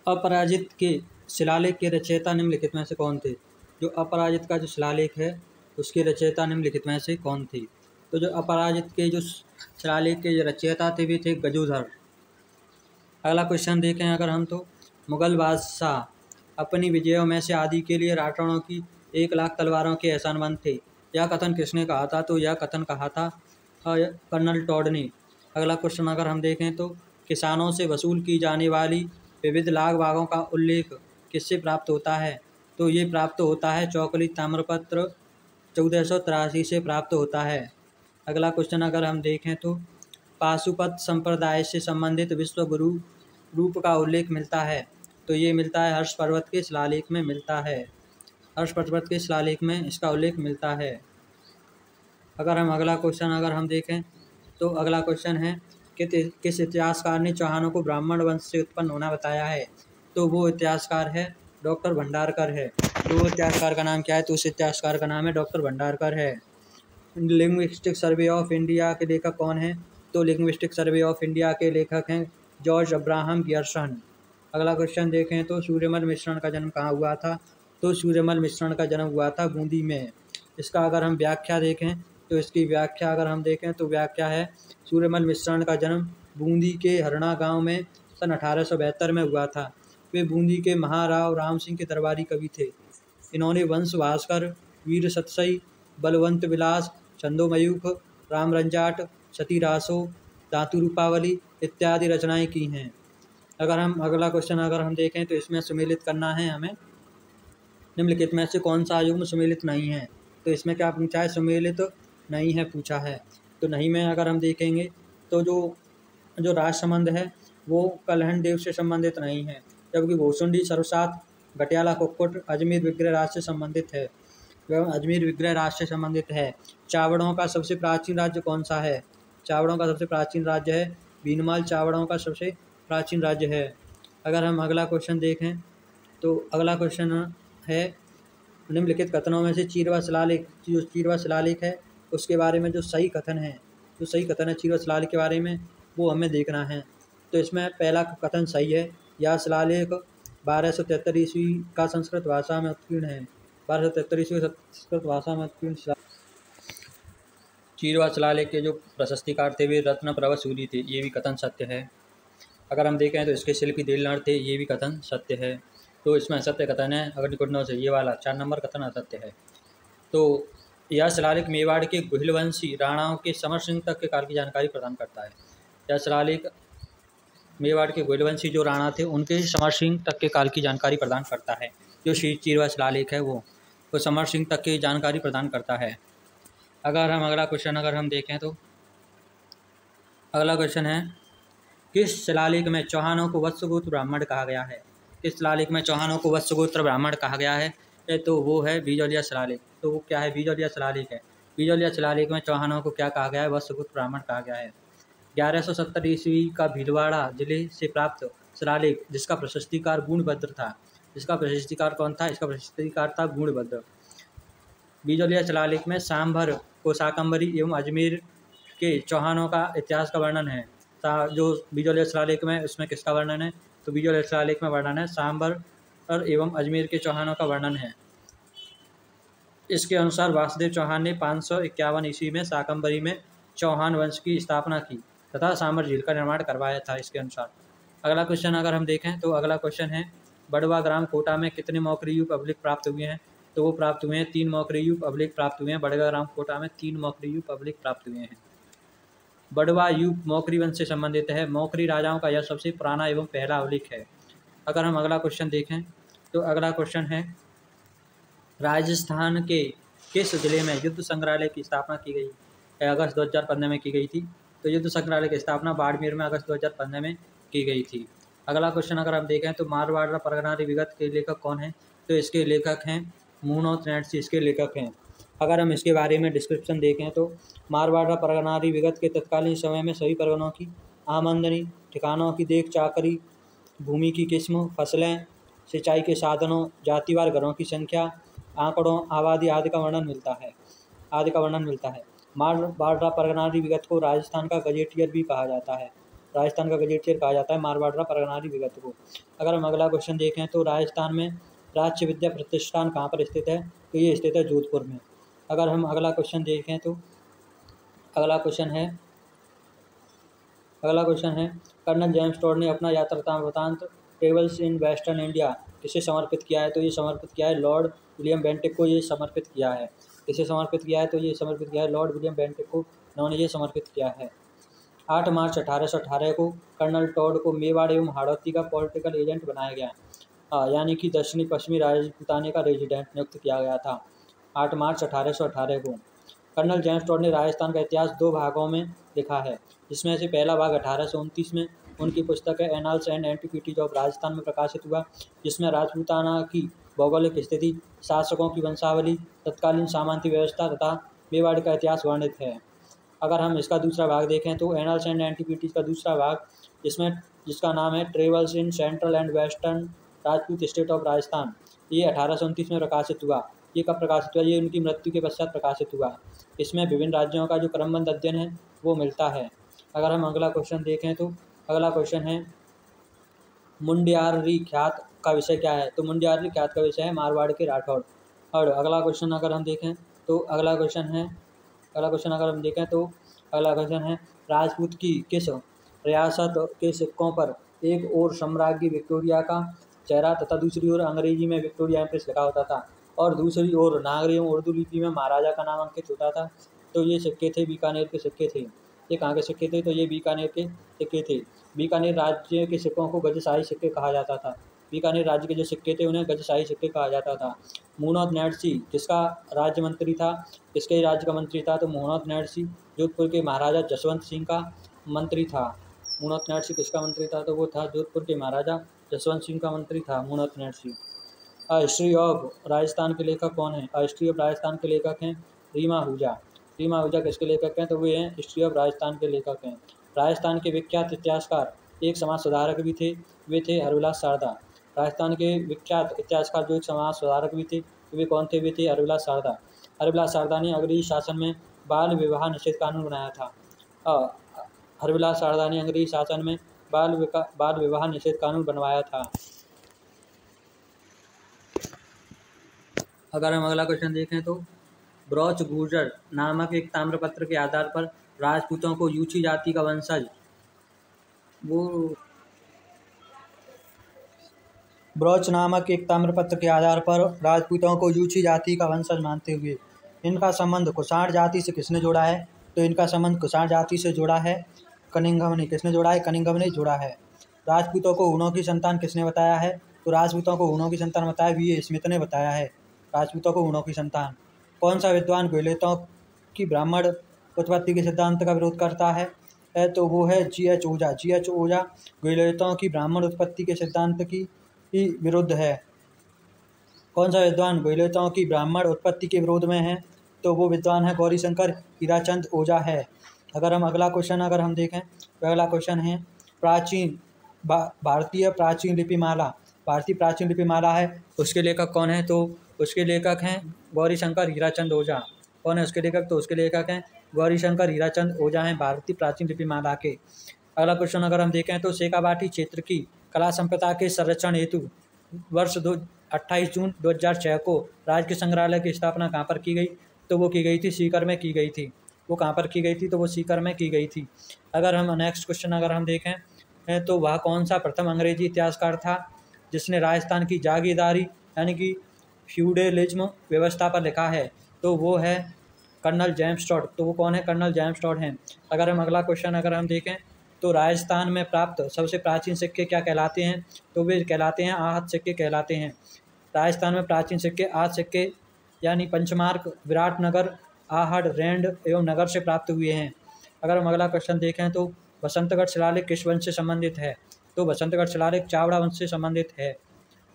अपराजित के शिलालेख के रचयिता निम्नलिखित में से कौन थे? जो अपराजित का जो शिलालेख है उसके रचयिता निम्नलिखित में से कौन थे? तो जो अपराजित के जो शिलालेख के जो रचयिता थे वे थे गजोधर। अगला क्वेश्चन देखें अगर हम, तो मुगल बादशाह अपनी विजयों में से आदि के लिए राठौड़ों की 1,00,000 तलवारों के एहसानमंद थे। यह कथन किसने कहा था? तो यह कथन कहा था कर्नल टॉड ने। अगला क्वेश्चन अगर हम देखें, तो किसानों से वसूल की जाने वाली विविध लाग भागों का उल्लेख किससे प्राप्त होता है? तो ये प्राप्त होता है चौकली ताम्रपत्र 1483 से प्राप्त होता है। अगला क्वेश्चन अगर हम देखें, तो पाशुपत संप्रदाय से संबंधित विश्व गुरु रूप का उल्लेख मिलता है। तो ये मिलता है हर्ष पर्वत के शिलालेख में मिलता है। हर्ष पर्वत के शिलालेख में इसका उल्लेख मिलता है। अगर हम अगला क्वेश्चन अगर हम देखें, तो अगला क्वेश्चन है किस इतिहासकार ने चौहानों को ब्राह्मण वंश से उत्पन्न होना बताया है? तो वो इतिहासकार है डॉक्टर भंडारकर है। तो वो इतिहासकार का नाम क्या है? तो उस इतिहासकार का नाम है डॉक्टर भंडारकर है। लिंग्विस्टिक सर्वे ऑफ इंडिया के लेखक कौन है? तो लिंग्विस्टिक सर्वे ऑफ इंडिया के लेखक हैं जॉर्ज अब्राहम गियर्सन। अगला क्वेश्चन देखें, तो सूर्यमल मिश्रण का जन्म कहाँ हुआ था? तो सूर्यमल मिश्रण का जन्म हुआ था बूंदी में। इसका अगर हम व्याख्या देखें, तो इसकी व्याख्या अगर हम देखें तो व्याख्या है सूर्यमल मिश्रण का जन्म बूंदी के हरना गांव में सन 1872 में हुआ था। वे बूंदी के महाराव राम सिंह के दरबारी कवि थे। इन्होंने वंश भास्कर, वीर सतसई, बलवंत विलास, छंदोमयूख, रामरंजाट, सती रासो, धातु रूपावली इत्यादि रचनाएं की हैं। अगर हम अगला क्वेश्चन अगर हम देखें, तो इसमें सुमेलित करना है हमें निम्नलिखित में से कौन सा युग्म सुमेलित नहीं है? तो इसमें क्या पूछा है? सुमेलित नहीं है पूछा है। तो नहीं में अगर हम देखेंगे, तो जो राजसमंद है वो कलहन देव से संबंधित नहीं है, जबकि भोसुंडी, सरसात, गटियाला कुक्कुट अजमेर विग्रह राज से संबंधित है। अजमेर विग्रह राज से संबंधित है। चावड़ों का सबसे प्राचीन राज्य कौन सा है? चावड़ों का सबसे प्राचीन राज्य है भीनमाल। चावड़ों का सबसे प्राचीन राज्य है। अगर हम अगला क्वेश्चन देखें, तो अगला क्वेश्चन है निम्नलिखित कथनों में से चीरवा शिलालेख, जो चीरवा शिलालेख है उसके बारे में जो सही कथन है, जो सही कथन है चीरवा शिलालेख के बारे में, वो हमें देखना है। तो इसमें पहला कथन सही है। यह शिलालेख 1273 ईस्वी का संस्कृत भाषा में उत्कीर्ण है। 1273 ईस्वी संस्कृत भाषा में उत्कीर्ण चीरवा शिलालेख के जो प्रशस्तिकार थे वे रत्न प्रभसूरी थे। ये भी कथन सत्य है। अगर हम देखें तो इसके शिल्पी देलनार थे। ये भी कथन सत्य है। तो इसमें असत्य कथन है अग्निकुंडों से, ये वाला 4 नंबर कथन असत्य है। तो यह शिलालेख मेवाड़ के गुहिलवंशी राणाओं के समर सिंह तक के काल की जानकारी प्रदान करता है। यह शिलालेख मेवाड़ के गुहिलवंशी जो राणा थे उनके समर सिंह तक के काल की जानकारी प्रदान करता है। जो चीरवा शिलालेख है वो समर सिंह तक की जानकारी प्रदान करता है। अगर हम अगला क्वेश्चन अगर हम देखें, तो अगला क्वेश्चन है किस शिलालेख में चौहानों को वत्सगोत्र ब्राह्मण कहा गया है? किस शिलालेख में चौहानों को वत्सगोत्र ब्राह्मण कहा गया है? तो वो है बीजौलिया शिलालेख। तो वो क्या है? बीजौलिया शिलालेख है। बीजौलिया शिलालेख में चौहानों को क्या कहा गया है? वत्सगोत्र ब्राह्मण कहा गया है। 1170 ईस्वी का भीलवाड़ा जिले से प्राप्त शिलालेख जिसका प्रशस्तिकार गुणभद्र था। इसका प्रशस्तिकार कौन था? इसका प्रशस्तिकार था गुणभद्र। बीजौलिया शिलालेख में सांभर को शाकंभरी एवं अजमेर के चौहानों का इतिहास का वर्णन है। जो बीजौलिया शिलालेख में उसमें किसका वर्णन है? तो बीजौलिया शिलालेख में वर्णन है सांभर और एवं अजमेर के चौहानों का वर्णन है। इसके अनुसार वासुदेव चौहान ने 551 ईस्वी में शाकंभरी में चौहान वंश की स्थापना की तथा सांभर झील का निर्माण करवाया था इसके अनुसार। अगला क्वेश्चन अगर हम देखें, तो अगला क्वेश्चन है बड़वा ग्राम कोटा में कितने मौखरी युग अभिलेख प्राप्त हुए हैं? तो वो प्राप्त हुए हैं 3 मौखरी युग अभिलेख प्राप्त हुए हैं। बड़वा ग्राम कोटा में 3 मौखरी युग अभिलेख प्राप्त हुए हैं। बड़वा युग मौखरी वंश से संबंधित है। मौखरी राजाओं का यह सबसे पुराना एवं पहला अभिलेख है। अगर हम अगला क्वेश्चन देखें, तो अगला क्वेश्चन है राजस्थान के किस जिले में युद्ध संग्रहालय की स्थापना की गई? अगस्त 2015 में की गई थी। तो युद्ध संग्रहालय की स्थापना बाड़मेर में अगस्त 2015 में की गई थी। अगला क्वेश्चन अगर हम देखें, तो मारवाड़ परगना विगत के लेखक कौन हैं? तो इसके लेखक हैं मूनो त्रेंसी, इसके लेखक हैं। अगर हम इसके बारे में डिस्क्रिप्शन देखें, तो मारवाड़ परगना विगत के तत्कालीन समय में सभी परगनों की आमदनी, ठिकानों की देख चाकरी, भूमि की किस्म, फसलें, सिंचाई के साधनों, जातिवार घरों की संख्या, आंकड़ों, आबादी आदि का वर्णन मिलता है। मारवाड़ परगना विगत को राजस्थान का गजेटियर भी कहा जाता है। राजस्थान का गजेटियर कहा जाता है मारवाड़ परगनारी विगत को। अगर हम अगला क्वेश्चन देखें तो राजस्थान में राज्य विद्या प्रतिष्ठान कहाँ पर स्थित है, तो ये स्थित है जोधपुर में। अगर हम अगला क्वेश्चन देखें तो अगला क्वेश्चन है कर्नल जेम्स टॉड ने अपना यात्रा वृतांत ट्रेवल्स इन वेस्टर्न इंडिया किसे समर्पित किया है, तो ये समर्पित किया है लॉर्ड विलियम बेंटिक को। ये समर्पित किया है किसे समर्पित किया है, तो ये समर्पित किया है लॉर्ड विलियम बेंटिक को, उन्होंने ये समर्पित किया है। 8 मार्च 1818 को कर्नल टॉड को मेवाड़ एवं हाड़ौती का पॉलिटिकल एजेंट बनाया गया, यानी कि दक्षिणी पश्चिमी राजपूताने का रेजिडेंट नियुक्त किया गया था 8 मार्च 1818 को। कर्नल जेम्स टॉड ने राजस्थान का इतिहास 2 भागों में लिखा है, जिसमें से पहला भाग 1829 में उनकी पुस्तक है annals and antiquities of Rajasthan में प्रकाशित हुआ, जिसमें राजपूताना की भौगोलिक स्थिति, शासकों की वंशावली, तत्कालीन सामंती व्यवस्था तथा मेवाड़ का इतिहास वर्णित है। अगर हम इसका दूसरा भाग देखें तो एनाल्स एंड एंटिक्विटीज का दूसरा भाग जिसका नाम है travels in central and western Rajput state of Rajasthan, ये 1829 में प्रकाशित हुआ। ये कब प्रकाशित हुआ, ये उनकी मृत्यु के पश्चात प्रकाशित हुआ। इसमें विभिन्न राज्यों का जो क्रमबद्ध अध्ययन है वो मिलता है। अगर हम अगला क्वेश्चन देखें तो अगला क्वेश्चन है मुंडियारी ख्यात का विषय क्या है, तो मुंडियारी ख्यात का विषय है मारवाड़ के राठौड़। और अगला क्वेश्चन अगर हम देखें तो अगला क्वेश्चन है राजपूत की किस रियासत के सिक्कों पर एक ओर सम्राज्ञी विक्टोरिया का चेहरा तथा दूसरी ओर अंग्रेजी में विक्टोरिया एम्प्रेस लिखा होता था और दूसरी ओर नागरी एवं उर्दू लिपि में महाराजा का नाम अंकित होता था, तो ये सिक्के थे बीकानेर के सिक्के थे। ये कहाँ के सिक्के थे, तो ये बीकानेर के सिक्के थे। बीकानेर राज्य के सिक्कों को गजशाही सिक्के कहा जाता था। बीकानेर राज्य के जो सिक्के थे उन्हें गजशाही सिक्के कहा जाता था। मुहम्मद नैडसी किसका राज्य मंत्री था, किसके राज्य का मंत्री था, तो मुहम्मद नैडसी जोधपुर के महाराजा जसवंत सिंह का मंत्री था। मुहम्मद नैडसी किसका मंत्री था, तो वो था जोधपुर के महाराजा जसवंत सिंह का मंत्री था Muhnot Nainsi. A history of Rajasthan के लेखक कौन है, अ हिस्ट्री ऑफ राजस्थान के लेखक हैं रीमा आहूजा। रीमा आहूजा किसके लेखक हैं, तो वे हैं हिस्ट्री ऑफ राजस्थान के लेखक हैं। राजस्थान के विख्यात इतिहासकार एक समाज सुधारक भी थे, वे थे हरविलास शारदा। राजस्थान के विख्यात इतिहासकार जो एक समाज सुधारक भी थे, वे कौन थे, वे थे हरविलास शारदा। हरविलास शारदा ने अंग्रेजी शासन में बाल विवाह निषेध कानून बनाया था। हरविलास शारदा ने अंग्रेजी शासन में बाल विवाह निषेध कानून बनवाया था। अगर हम अगला क्वेश्चन देखें तो ब्रॉच गुर्जर नामक एक ताम्रपत्र के आधार पर राजपूतों को यूची जाति का वंशज ब्रॉच नामक एक ताम्रपत्र के आधार पर राजपूतों को यूची जाति का वंशज मानते हुए इनका संबंध कुषाण जाति से किसने जोड़ा है, तो इनका संबंध कुषाण जाति से जोड़ा है कनिंघम ने। किसने जोड़ा है, कनिंघम ने जोड़ा है। राजपूतों को हूणों की संतान किसने बताया है, तो राजपूतों को हूणों की संतान बताया वी.ए. स्मिथ ने बताया है। राजपूतों को हूणों की संतान। कौन सा विद्वान गोयलेतों की ब्राह्मण उत्पत्ति के सिद्धांत का विरोध करता है, तो वो है जी.एच. ओझा। जी.एच. ओझा गोयलेतों की ब्राह्मण उत्पत्ति के सिद्धांत की विरुद्ध है। कौन सा विद्वान गोयलेतों की ब्राह्मण उत्पत्ति के विरोध में है, तो वो विद्वान है गौरीशंकर हीराचंद ओझा है। अगर हम अगला क्वेश्चन देखें तो अगला क्वेश्चन है प्राचीन भारतीय प्राचीन लिपिमाला। भारतीय प्राचीन लिपिमाला है, उसके लेखक कौन है, तो उसके लेखक हैं गौरीशंकर हीराचंद ओझा। कौन है उसके लेखक, तो उसके लेखक हैं गौरीशंकर हीराचंद ओझा हैं भारतीय प्राचीन लिपिमाला के। अगला क्वेश्चन अगर हम देखें तो शेखावाटी क्षेत्र की कला संपदा के संरक्षण हेतु वर्ष 28 जून 2006 को राज्य संग्रहालय की स्थापना कहाँ पर की गई, तो वो की गई थी सीकर में की गई थी। वो कहाँ पर की गई थी, तो वो सीकर में की गई थी। अगर हम नेक्स्ट क्वेश्चन अगर हम देखें तो वह कौन सा प्रथम अंग्रेजी इतिहासकार था जिसने राजस्थान की जागीरदारी यानी कि फ्यूडलिज्म व्यवस्था पर लिखा है, तो वो है कर्नल जेम्स टॉड। तो वो कौन है, कर्नल जेम्स टॉड हैं। अगर हम अगला क्वेश्चन अगर हम देखें तो राजस्थान में प्राप्त सबसे प्राचीन सिक्के क्या कहलाते हैं, तो वे कहलाते हैं आहत सिक्के कहलाते हैं। राजस्थान में प्राचीन सिक्के आहत सिक्के यानी पंचमार्क, विराटनगर, आहड़, रेंड एवं नगर से प्राप्त हुए हैं। अगर हम अगला क्वेश्चन देखें तो बसंतगढ़ शिलालेख किस वंश से संबंधित है, तो बसंतगढ़ शिलालेख चावड़ा वंश से संबंधित है।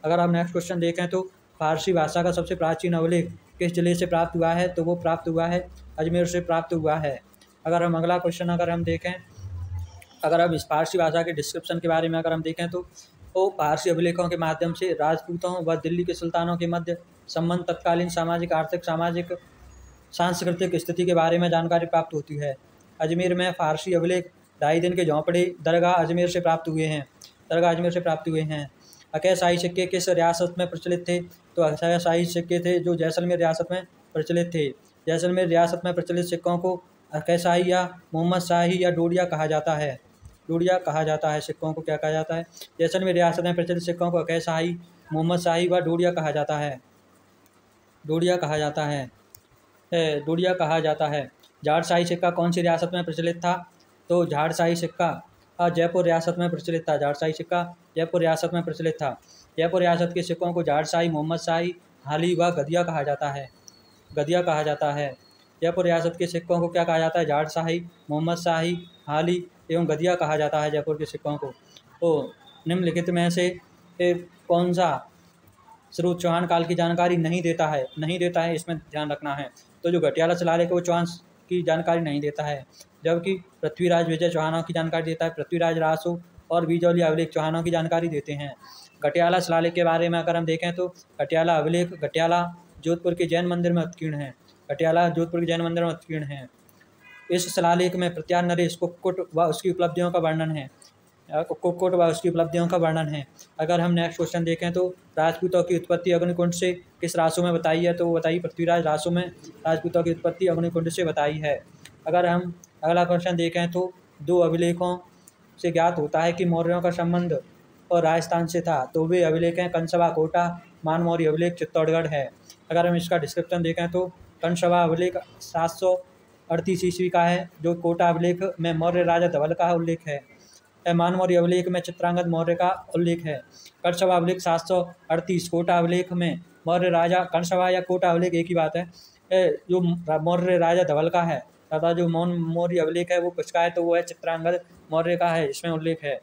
अगर हम नेक्स्ट क्वेश्चन देखें तो फारसी भाषा का सबसे प्राचीन अभिलेख किस जिले से प्राप्त हुआ है, तो वो प्राप्त हुआ है अजमेर से प्राप्त हुआ है। अगर हम अगला क्वेश्चन अगर हम देखें, अगर हम इस फारसी भाषा के डिस्क्रिप्शन के बारे में अगर हम देखें तो फारसी अभिलेखों के माध्यम से राजपूतों व दिल्ली के सुल्तानों के मध्य संबंध, तत्कालीन सामाजिक, आर्थिक, सामाजिक, सांस्कृतिक स्थिति के बारे में जानकारी प्राप्त होती है। अजमेर में फारसी अभिलेख ढाई दिन के झोंपड़े दरगाह अजमेर से प्राप्त हुए हैं। अकय शाही सिक्के किस रियासत में प्रचलित थे? तो अकय शाही सिक्के थे जो जैसलमेर रियासत में प्रचलित थे। जैसलमेर रियासत में प्रचलित सिक्कों को अकय शाही या मोहम्मद शाही या डोडिया कहा जाता है। सिक्कों को क्या कहा जाता है? जैसलमेर रियासत में प्रचलित सिक्कों को अकय शाही, मोहम्मद शाही व डोडिया कहा जाता है। जाट शाही सिक्का कौन सी रियासत में प्रचलित था? तो जाट शाही सिक्का जयपुर रियासत में प्रचलित था। जयपुर रियासत में प्रचलित था। जयपुर रियासत के सिक्कों को जाट शाही, मोहम्मद शाही, हाली व गदिया कहा जाता है। जयपुर रियासत के सिक्कों को क्या कहा जाता है? जाट शाही, मोहम्मद शाही, हाली एवं गदिया कहा जाता है जयपुर के सिक्कों को। तो निम्नलिखित में से कौन सा स्रोत चौहान काल की जानकारी नहीं देता है, इसमें ध्यान रखना है। तो जो घटियाला शिलालेख है वो चौहान की जानकारी नहीं देता है, जबकि पृथ्वीराज विजय चौहानों की जानकारी देता है। पृथ्वीराज रासो और बीजौली अभिलेख चौहानों की जानकारी देते हैं। घटियाला शिलालेख के बारे में अगर हम देखें तो घटियाला अभिलेख घटियाला जोधपुर के जैन मंदिर में उत्कीर्ण है। इस शिलालेख में प्रत्यार नरेश कुक्कुट व उसकी उपलब्धियों का वर्णन है। अगर हम नेक्स्ट क्वेश्चन देखें तो राजपूतों की उत्पत्ति अग्निकुंड से किस रासो में बताई है? तो वो बताइए पृथ्वीराज रासो में राजपूतों की उत्पत्ति अग्निकुंड से बताई है। अगर हम अगला क्वेश्चन देखें तो दो अभिलेखों से ज्ञात होता है कि मौर्यों का संबंध और राजस्थान से था। तो वे अभिलेख हैं कंसबा कोटा, मानमौरी अभिलेख चित्तौड़गढ़ है। अगर हम इसका डिस्क्रिप्शन देखें तो कंसबा अभिलेख 738 ईस्वी का है, जो कोटा अभिलेख में मौर्य राजा धवल का उल्लेख है। मानमौरी अभिलेख में चित्रांगद मौर्य का उल्लेख है। कंसबा अभिलेख 738, कोटा अभिलेख में मौर्य राजा, कंसबा या कोटा अभिलेख एक ही बात है, जो मौर्य राजा धवल का है तथा जो मौर्य अभिलेख है वो किसका है? तो वो है चित्रांगद मौर्य का है, इसमें उल्लेख है।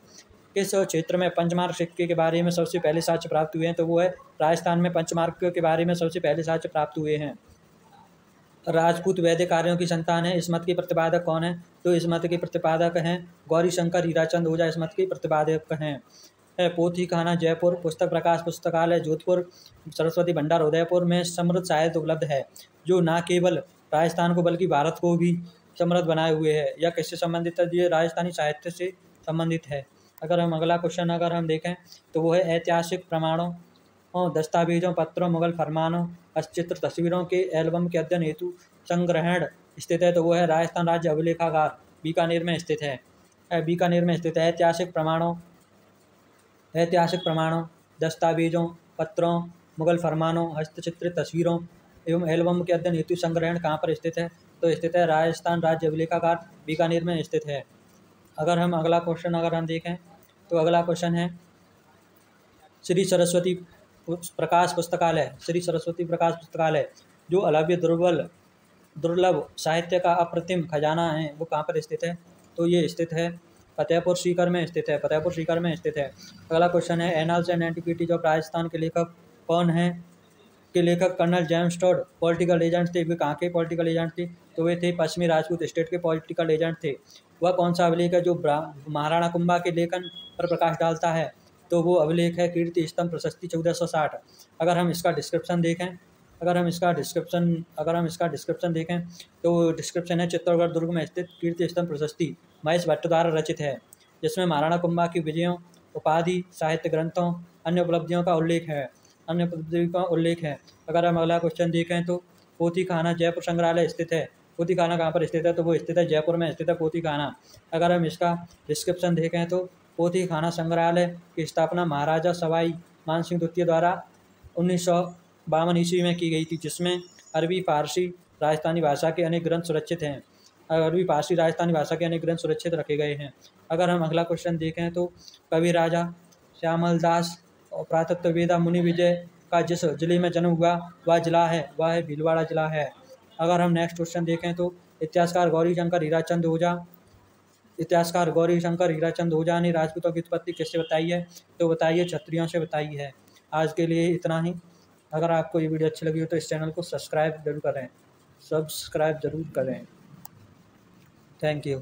किस क्षेत्र में पंचमार्क सिक्के के बारे में सबसे पहले साक्ष्य प्राप्त हुए हैं? तो वो है राजस्थान में पंचमार्क के बारे में सबसे पहले साक्ष्य प्राप्त हुए हैं। राजपूत वैदिक आर्यों की संतान है। इस मत के प्रतिपादक कौन है? तो इस मत के प्रतिपादक हैं गौरी शंकर हीराचंद ओझा, इस मत के प्रतिपादक हैं। पोथी खाना जयपुर, पुस्तक प्रकाश पुस्तकालय जोधपुर, सरस्वती भंडार उदयपुर में समृद्ध साहित्य उपलब्ध है, जो न केवल राजस्थान को बल्कि भारत को भी समृद्ध बनाए हुए है। यह किससे संबंधित है? ये राजस्थानी साहित्य से संबंधित है। अगर हम अगला क्वेश्चन अगर हम देखें तो वो है ऐतिहासिक प्रमाणों, दस्तावेजों, पत्रों, मुगल फरमानों, हस्तचित्र, तस्वीरों के एल्बम के अध्ययन हेतु संग्रहण स्थित है। तो वो है राजस्थान राज्य अभिलेखागार बीकानेर में स्थित है। ऐतिहासिक प्रमाणों, दस्तावेजों, पत्रों, मुगल फरमानों, हस्तचित्रित तस्वीरों एवं एल्बम के अध्ययन हेतु संग्रहण कहाँ पर स्थित है? तो स्थित है राजस्थान राज्य अभिलेखागार बीकानेर में स्थित है। अगर हम अगला क्वेश्चन अगर हम देखें तो अगला क्वेश्चन है श्री सरस्वती प्रकाश पुस्तकालय जो अलभ्य दुर्लभ साहित्य का अप्रतिम खजाना है, वो कहाँ पर स्थित है? तो ये स्थित है फतेहपुर सीकर में स्थित है। अगला क्वेश्चन है annals and antiquities of Rajasthan के लेखक कौन है? लेखक colonel James Tod political agent थे। वे कहाँ के पॉलिटिकल एजेंट थे? तो वे थे पश्चिमी राजपूत स्टेट के पॉलिटिकल एजेंट थे। वह कौन सा अभिलेख है जो महाराणा कुंभा के लेखन पर प्रकाश डालता है? तो वो अभिलेख है कीर्ति स्तंभ प्रशस्ति 1460। अगर हम इसका डिस्क्रिप्शन देखें तो डिस्क्रिप्शन है चित्तौड़गढ़ दुर्ग में स्थित कीर्ति स्तंभ प्रशस्ति महेश भट्ट द्वारा रचित है, जिसमें महाराणा कुंभा की विजयों, उपाधि, साहित्य ग्रंथों, अन्य उपलब्धियों का उल्लेख है। अगर हम अगला क्वेश्चन देखें तो पोथी खाना जयपुर संग्रहालय स्थित है। पोथी खाना कहाँ पर स्थित है? तो वो स्थित है जयपुर में स्थित है पोथी खाना। अगर हम इसका डिस्क्रिप्शन देखें तो पोथी खाना संग्रहालय की स्थापना महाराजा सवाई मानसिंह द्वितीय द्वारा 1952 ईस्वी में की गई थी, जिसमें अरबी फारसी राजस्थानी भाषा के अनेक ग्रंथ सुरक्षित रखे गए हैं। अगर हम अगला क्वेश्चन देखें तो कवि राजा श्यामल दास और पुरातत्व वेदा मुनि विजय का जिस जिले में जन्म हुआ वह है भीलवाड़ा जिला है। अगर हम नेक्स्ट क्वेश्चन देखें तो इतिहासकार गौरी शंकर हीराचंद ओझा ने राजपूतों की उत्पत्ति किससे बताई है? तो बताइए क्षत्रियों से बताई है। आज के लिए इतना ही। अगर आपको ये वीडियो अच्छी लगी हो तो इस चैनल को सब्सक्राइब जरूर करें। Thank you.